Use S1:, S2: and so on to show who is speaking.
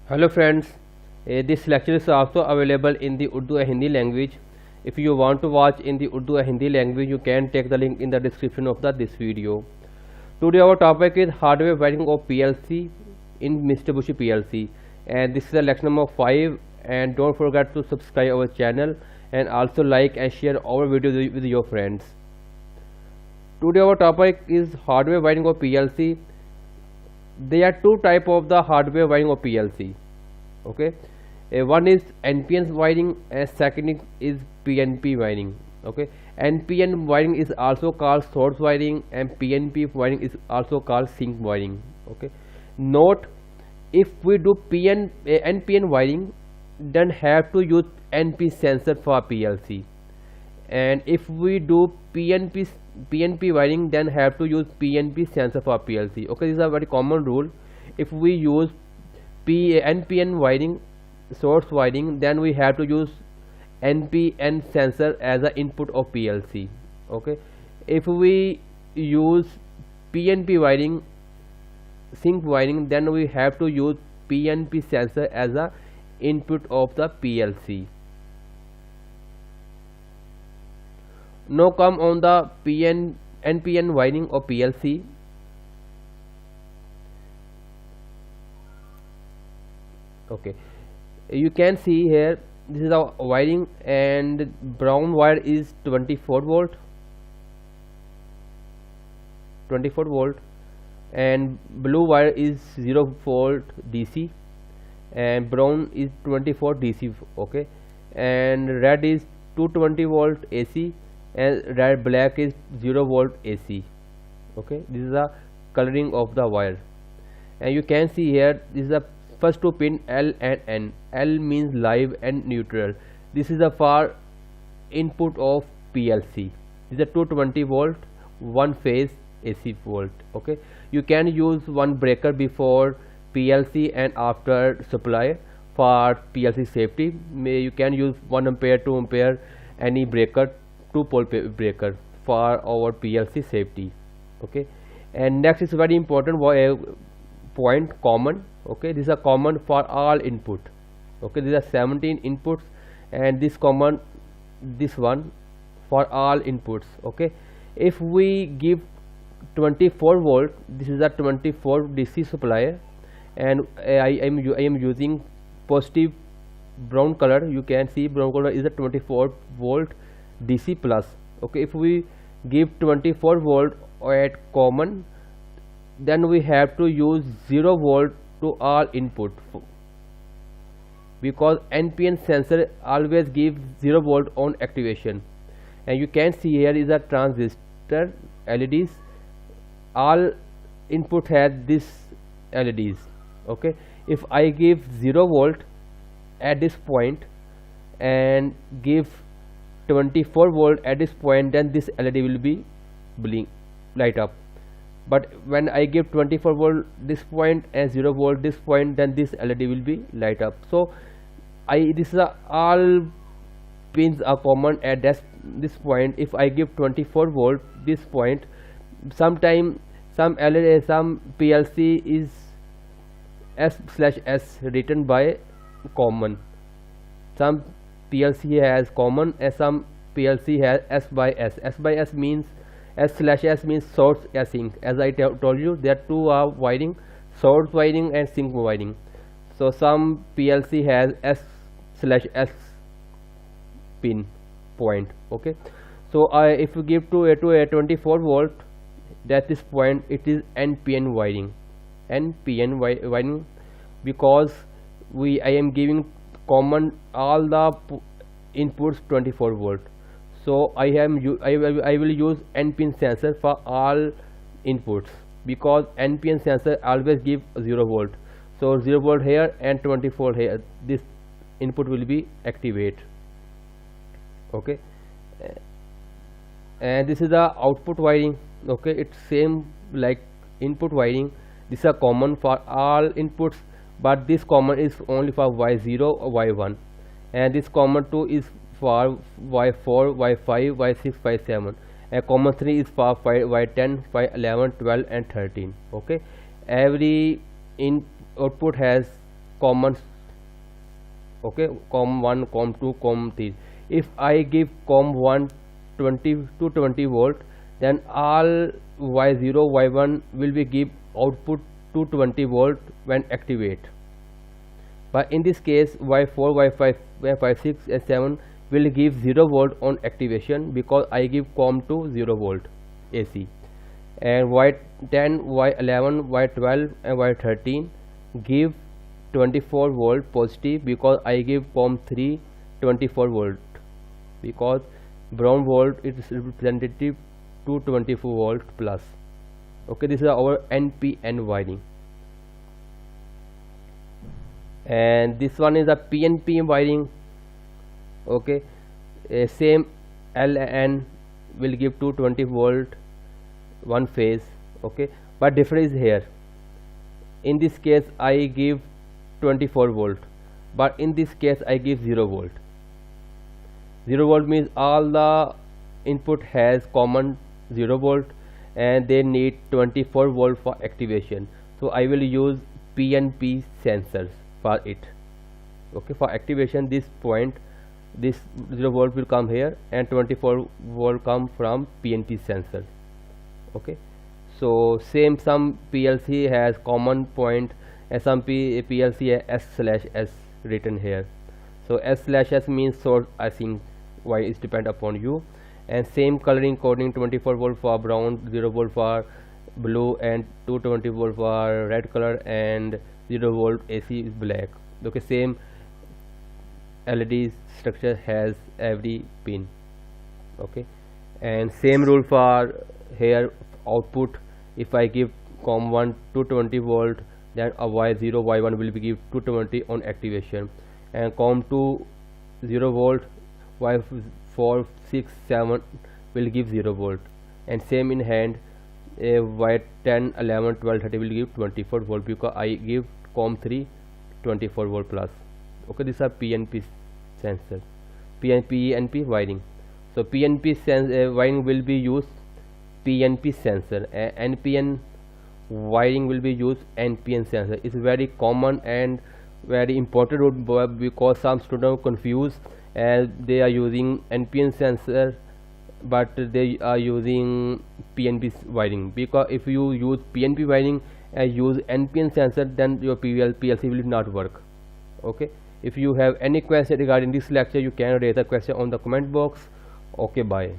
S1: Hello friends, this lecture is also available in the Urdu and Hindi language. If you want to watch in the Urdu and Hindi language, you can take the link in the description of this video. Today our topic is hardware wiring of PLC in Mitsubishi PLC, and this is the lecture number 5. And don't forget to subscribe our channel and also like and share our videos with your friends. Today our topic is hardware wiring of PLC. There are two types of the hardware wiring of PLC. Okay, one is NPN wiring and second is PNP wiring. Okay, NPN wiring is also called source wiring and PNP wiring is also called sink wiring. Okay, note, if we do NPN wiring, then have to use NP sensor for PLC, and if we do PNP wiring, then have to use PNP sensor for PLC. Okay, this is a very common rule. If we use NPN wiring, source wiring, then we have to use NPN sensor as an input of PLC. Okay, if we use PNP wiring, sink wiring, then we have to use PNP sensor as a input of the PLC. Now come on the NPN wiring of PLC. Okay, you can see here, this is our wiring, and brown wire is 24 volt, and blue wire is 0 volt DC, and brown is 24 DC. Okay, and red is 220 volt AC, and red black is 0 volt AC. Okay, this is the coloring of the wire, and you can see here, this is the first two pin L and N. L means live and neutral. This is the for input of PLC. This is a 220 volt one phase AC volt. Okay, you can use one breaker before PLC and after supply for PLC safety. You can use 1 ampere, 2 ampere, any breaker, 2 pole breaker for our PLC safety. Okay, and next is very important point, common. Okay, this is a common for all input. Okay, these are 17 inputs, and this common, this one for all inputs. Okay, if we give 24 volt, this is a 24 DC supply, and I am using positive brown color. You can see brown color is a 24 volt DC plus. Okay, if we give 24 volt at common, then we have to use 0 volt to all input, because NPN sensor always gives 0 volt on activation. And you can see here is a transistor LEDs. All input has this LEDs. Okay, if I give 0 volt at this point and give 24 volt at this point, then this LED will be light up. But when I give 24 volt this point and 0 volt this point, then this LED will be light up. So this is all pins are common at this point. If I give 24 volt this point, sometime some LED, some PLC is S/S written by common. Some PLC has common and some PLC has S by S. S by S means, S/S means source and sink. As I told you, there are two wiring, source wiring and sink wiring. So some PLC has S/S pin point. Okay, so if you give to a 24 volt, at this point it is NPN wiring. NPN wiring, because I am giving common all the inputs 24 volt. So I will use NPN sensor for all inputs, because NPN sensor always give 0 volt. So 0 volt here and 24 here, this input will be activate. Okay, and this is the output wiring. Okay, it's same like input wiring. This is common for all inputs, but this common is only for Y0 or Y1, and this common 2 is for Y4, Y5, Y6, Y7, and common 3 is for Y10, Y11, 12 and 13. Okay, every output has common, okay, COM1, COM2, COM3. If I give COM1 220 volt, then all Y0, Y1 will be give output 220 volt when activate. But in this case Y4, Y5, Y5, 6 and 7 will give 0 volt on activation, because I give COM2 0 volt AC. And Y10, Y11, Y12 and Y13 give 24 volt positive, because I give COM3 24 volt, because brown volt is representative to 24 volt plus. Okay, this is our NPN wiring. And this one is a PNP wiring. Okay, same L and N will give 220 volt one phase. Okay, but difference is here. In this case I give 24 volt, but in this case I give 0 volt. 0 volt means all the input has common 0 volt and they need 24 volt for activation. So I will use PNP sensors for it. Okay, for activation this point, this 0 volt will come here and 24 volt come from PNP sensor. Okay, so same, some PLC has common point and some PLC has S/S written here. So S/S means source, I think why is depend upon you. And same coloring coding, 24 volt for brown, 0 volt for blue and 220 volt for red color, and 0 volt AC is black. Okay, same LED structure has every pin. Okay, and same rule for here output. If I give COM1 220 volt, then a Y0, Y1 will be give 220 on activation, and COM2 0 volt, Y4, 6, 7 will give 0 volt, and same in hand Y10, 11, 12, 30 will give 24 volt, because I give COM3 24 volt plus. Okay, these are PNP sensors, PNP wiring. So PNP wiring will be used PNP sensor, NPN wiring will be used NPN sensor. It's very common and very important, because some students confused and they are using NPN sensor but they are using PNP wiring. Because if you use PNP wiring and use NPN sensor, then your PLC will not work. Okay, if you have any question regarding this lecture, you can raise a question on the comment box. Okay, bye.